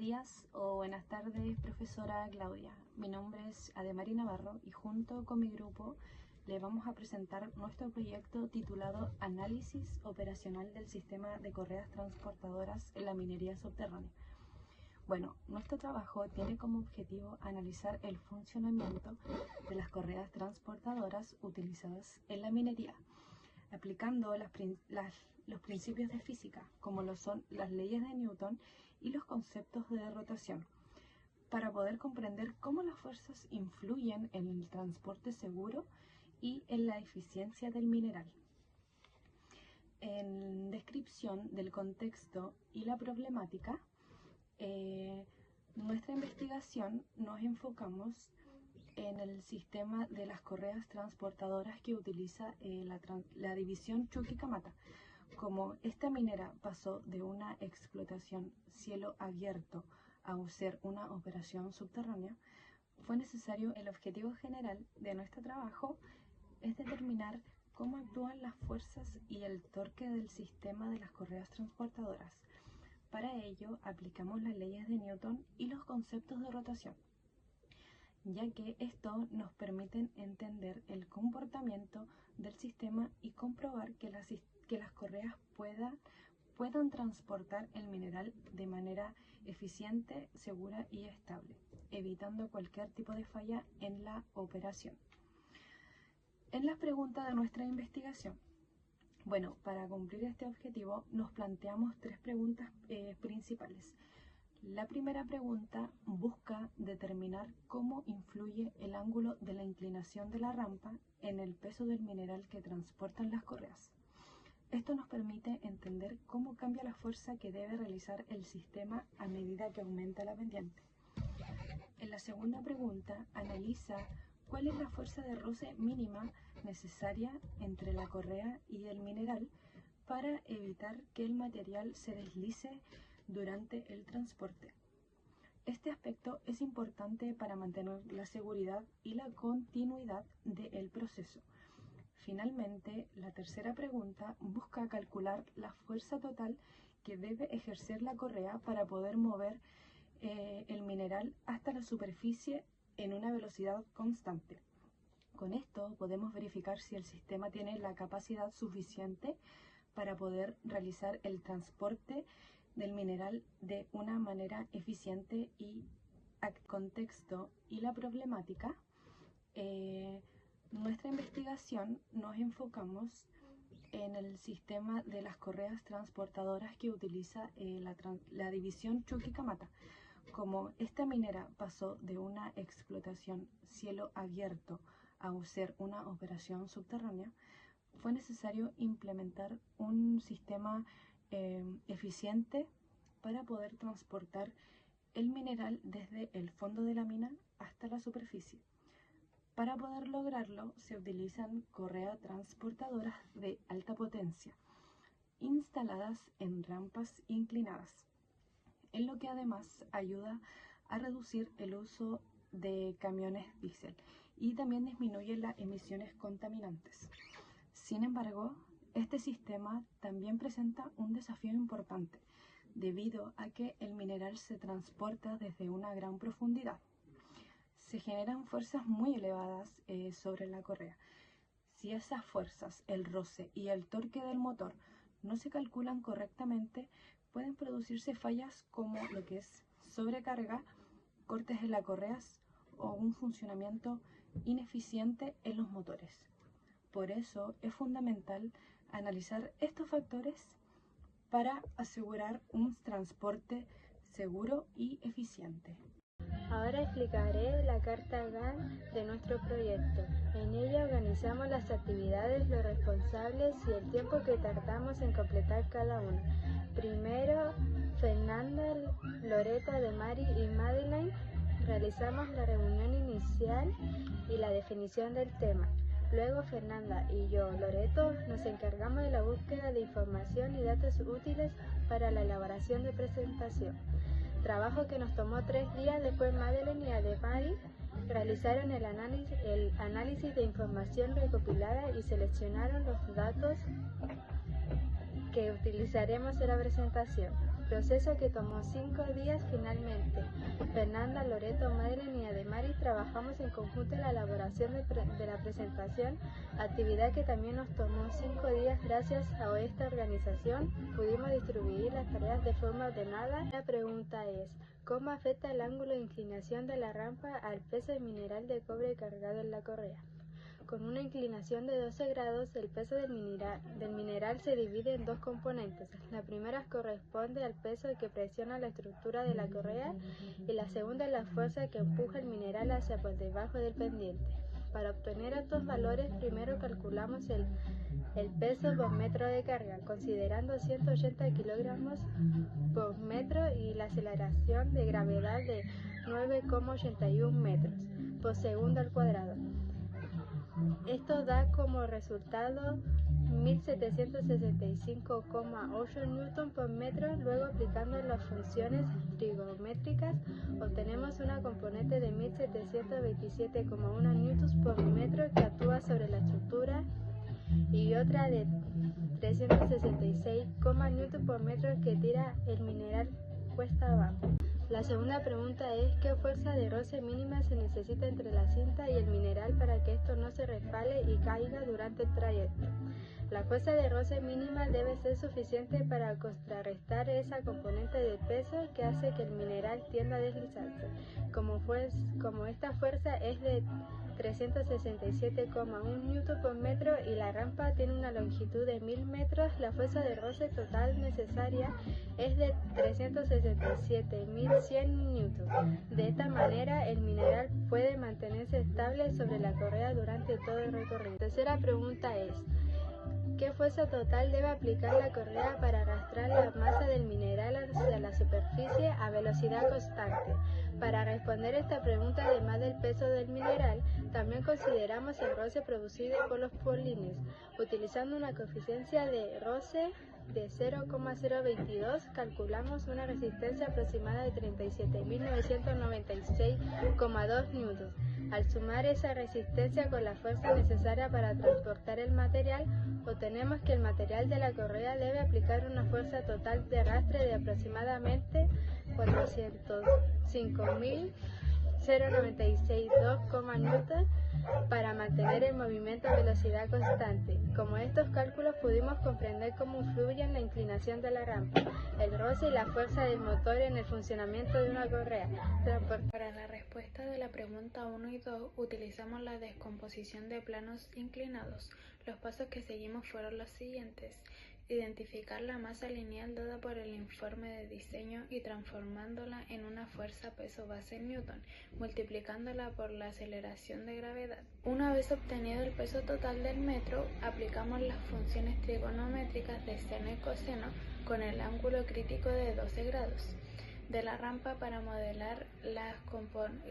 días o buenas tardes, profesora Claudia. Mi nombre es Ademari Navarro y junto con mi grupo le vamos a presentar nuestro proyecto titulado Análisis operacional del sistema de correas transportadoras en la minería subterránea. Bueno, nuestro trabajo tiene como objetivo analizar el funcionamiento de las correas transportadoras utilizadas en la minería, aplicando los principios de física, como lo son las leyes de Newton y los conceptos de rotación, para poder comprender cómo las fuerzas influyen en el transporte seguro y en la eficiencia del mineral. En descripción del contexto y la problemática, nuestra investigación nos enfocamos en el sistema de las correas transportadoras que utiliza la división Chuquicamata. Como esta minera pasó de una explotación cielo abierto a ser una operación subterránea, fue necesario. El objetivo general de nuestro trabajo es determinar cómo actúan las fuerzas y el torque del sistema de las correas transportadoras. Para ello aplicamos las leyes de Newton y los conceptos de rotación, ya que esto nos permite entender el comportamiento del sistema y comprobar que las correas puedan transportar el mineral de manera eficiente, segura y estable, evitando cualquier tipo de falla en la operación. En las preguntas de nuestra investigación, bueno, para cumplir este objetivo nos planteamos tres preguntas principales. La primera pregunta busca determinar cómo influye el ángulo de la inclinación de la rampa en el peso del mineral que transportan las correas. Esto nos permite entender cómo cambia la fuerza que debe realizar el sistema a medida que aumenta la pendiente. En la segunda pregunta analiza cuál es la fuerza de roce mínima necesaria entre la correa y el mineral para evitar que el material se deslice durante el transporte. Este aspecto es importante para mantener la seguridad y la continuidad del proceso. Finalmente, la tercera pregunta busca calcular la fuerza total que debe ejercer la correa para poder mover el mineral hasta la superficie en una velocidad constante. Con esto podemos verificar si el sistema tiene la capacidad suficiente para poder realizar el transporte del mineral de una manera eficiente y contexto y la problemática. Nuestra investigación nos enfocamos en el sistema de las correas transportadoras que utiliza la división Chuquicamata. Como esta minera pasó de una explotación cielo abierto a ser una operación subterránea, fue necesario implementar un sistema eficiente para poder transportar el mineral desde el fondo de la mina hasta la superficie. Para poder lograrlo se utilizan correas transportadoras de alta potencia, instaladas en rampas inclinadas, en lo que además ayuda a reducir el uso de camiones diésel y también disminuye las emisiones contaminantes. Sin embargo, este sistema también presenta un desafío importante, debido a que el mineral se transporta desde una gran profundidad. Se generan fuerzas muy elevadas sobre la correa. Si esas fuerzas, el roce y el torque del motor no se calculan correctamente, pueden producirse fallas como lo que es sobrecarga, cortes en las correas o un funcionamiento ineficiente en los motores. Por eso es fundamental analizar estos factores para asegurar un transporte seguro y eficiente. Ahora explicaré la carta GAN de nuestro proyecto. En ella organizamos las actividades, los responsables y el tiempo que tardamos en completar cada una. Primero, Fernanda, Loreto, Ademari y Madeleine realizamos la reunión inicial y la definición del tema. Luego Fernanda y yo, Loreto, nos encargamos de la búsqueda de información y datos útiles para la elaboración de presentación. Trabajo que nos tomó 3 días. Después Madeleine y Ademari realizaron el análisis de información recopilada y seleccionaron los datos que utilizaremos en la presentación. proceso que tomó 5 días finalmente. Fernanda, Loreto, Madeleine y Ademari trabajamos en conjunto en la elaboración de la presentación, actividad que también nos tomó 5 días. Gracias a esta organización pudimos distribuir las tareas de forma ordenada. La pregunta es, ¿cómo afecta el ángulo de inclinación de la rampa al peso del mineral de cobre cargado en la correa? Con una inclinación de 12 grados, el peso del mineral se divide en dos componentes. La primera corresponde al peso que presiona la estructura de la correa y la segunda es la fuerza que empuja el mineral hacia por debajo del pendiente. Para obtener estos valores, primero calculamos el peso por metro de carga, considerando 180 kilogramos por metro y la aceleración de gravedad de 9,81 metros por segundo al cuadrado. Esto da como resultado 1765,8 newton por metro. Luego, aplicando las funciones trigonométricas, obtenemos una componente de 1727,1 newtons por metro que actúa sobre la estructura y otra de 366, newton por metro que tira el mineral cuesta abajo. La segunda pregunta es ¿qué fuerza de roce mínima se necesita entre la cinta y el mineral para que esto no se resbale y caiga durante el trayecto? La fuerza de roce mínima debe ser suficiente para contrarrestar esa componente de peso que hace que el mineral tienda a deslizarse. Como esta fuerza es de 367,1 newton por metro y la rampa tiene una longitud de 1000 metros, la fuerza de roce total necesaria es de 367.100 newton. De esta manera, el mineral puede mantenerse estable sobre la correa durante todo el recorrido. La tercera pregunta es ¿qué fuerza total debe aplicar la correa para arrastrar la masa del mineral hacia la superficie a velocidad constante? Para responder esta pregunta, además del peso del mineral, también consideramos el roce producido por los polines. Utilizando una coeficiencia de roce de 0,022, calculamos una resistencia aproximada de 37.996,2 newtons. Al sumar esa resistencia con la fuerza necesaria para transportar el material, obtenemos que el material de la correa debe aplicar una fuerza total de arrastre de aproximadamente 405.096,2 newton para mantener el movimiento a velocidad constante. Con estos cálculos pudimos comprender cómo influyen la inclinación de la rampa, el roce y la fuerza del motor en el funcionamiento de una correa. Para la respuesta de la pregunta 1 y 2 utilizamos la descomposición de planos inclinados. Los pasos que seguimos fueron los siguientes: identificar la masa lineal dada por el informe de diseño y transformándola en una fuerza peso base en newton, multiplicándola por la aceleración de gravedad. Una vez obtenido el peso total del metro, aplicamos las funciones trigonométricas de seno y coseno con el ángulo crítico de 12 grados de la rampa para modelar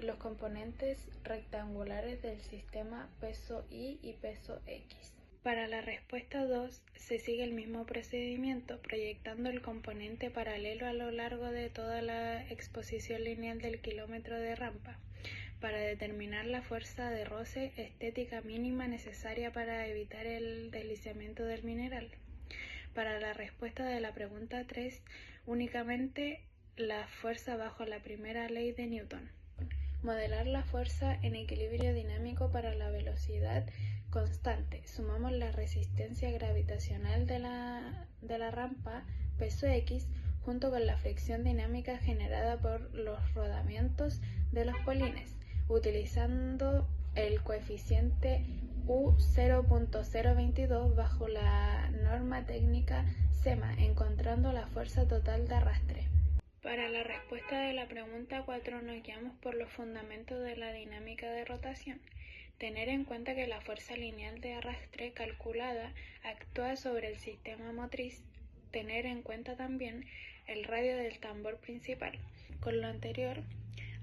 los componentes rectangulares del sistema peso Y y peso X. Para la respuesta 2 se sigue el mismo procedimiento, proyectando el componente paralelo a lo largo de toda la exposición lineal del kilómetro de rampa, para determinar la fuerza de roce estética mínima necesaria para evitar el deslizamiento del mineral. Para la respuesta de la pregunta 3, únicamente la fuerza bajo la primera ley de Newton. Modelar la fuerza en equilibrio dinámico para la velocidad constante. Sumamos la resistencia gravitacional de la rampa, peso X, junto con la fricción dinámica generada por los rodamientos de los polines, utilizando el coeficiente U 0.022 bajo la norma técnica SEMA, encontrando la fuerza total de arrastre. Para la respuesta de la pregunta 4 nos guiamos por los fundamentos de la dinámica de rotación. Tener en cuenta que la fuerza lineal de arrastre calculada actúa sobre el sistema motriz. Tener en cuenta también el radio del tambor principal. Con lo anterior,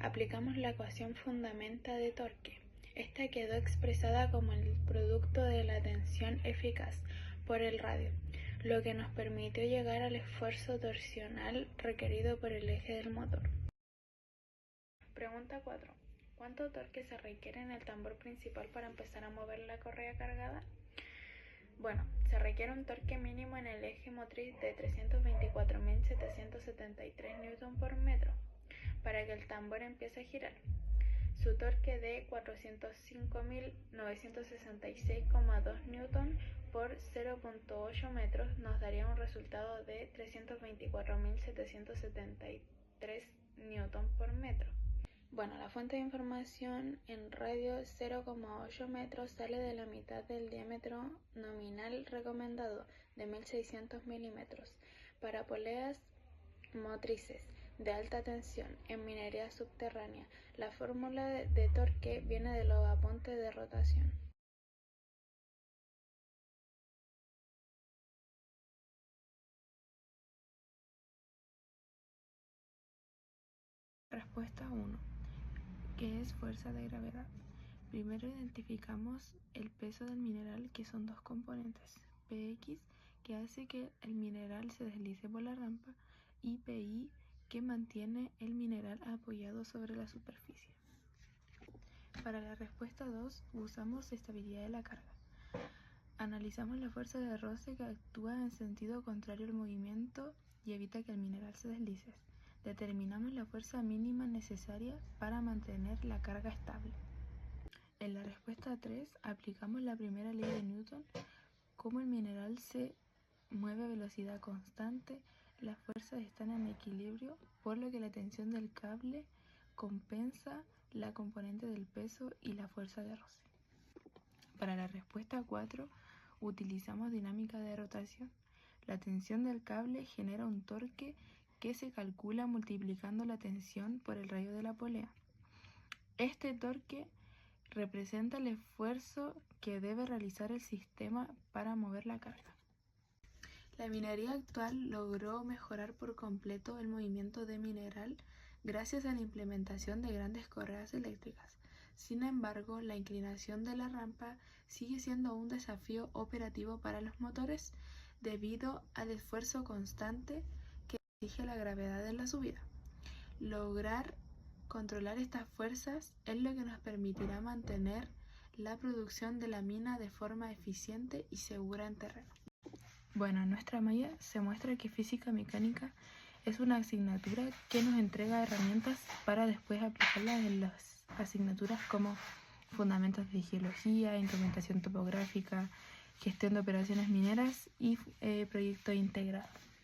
aplicamos la ecuación fundamenta de torque. Esta quedó expresada como el producto de la tensión eficaz por el radio, lo que nos permitió llegar al esfuerzo torsional requerido por el eje del motor. Pregunta 4. ¿Cuánto torque se requiere en el tambor principal para empezar a mover la correa cargada? Bueno, Se requiere un torque mínimo en el eje motriz de 324.773 Newton por metro para que el tambor empiece a girar. Su torque de 405.966,2 Newton por 0.8 metros nos daría un resultado de 324.773 Newton por metro. Bueno, la fuente de información en radio 0,8 metros sale de la mitad del diámetro nominal recomendado de 1600 milímetros para poleas motrices de alta tensión en minería subterránea. La fórmula de torque viene de los apuntes de rotación. Respuesta 1. ¿Qué es fuerza de gravedad? Primero identificamos el peso del mineral, que son dos componentes, Px, que hace que el mineral se deslice por la rampa, y Pi, que mantiene el mineral apoyado sobre la superficie. Para la respuesta 2 usamos estabilidad de la carga. Analizamos la fuerza de roce que actúa en sentido contrario al movimiento y evita que el mineral se deslice. Determinamos la fuerza mínima necesaria para mantener la carga estable. En la respuesta 3 aplicamos la primera ley de Newton. Como el mineral se mueve a velocidad constante, las fuerzas están en equilibrio, por lo que la tensión del cable compensa la componente del peso y la fuerza de roce. Para la respuesta 4 utilizamos dinámica de rotación. La tensión del cable genera un torque que se calcula multiplicando la tensión por el radio de la polea. Este torque representa el esfuerzo que debe realizar el sistema para mover la carga. La minería actual logró mejorar por completo el movimiento de mineral gracias a la implementación de grandes correas eléctricas. Sin embargo, la inclinación de la rampa sigue siendo un desafío operativo para los motores debido al esfuerzo constante que exige la gravedad de la subida. Lograr controlar estas fuerzas es lo que nos permitirá mantener la producción de la mina de forma eficiente y segura en terreno. Bueno, en nuestra malla se muestra que física mecánica es una asignatura que nos entrega herramientas para después aplicarlas en las asignaturas como fundamentos de geología, instrumentación topográfica, gestión de operaciones mineras y proyecto integrado.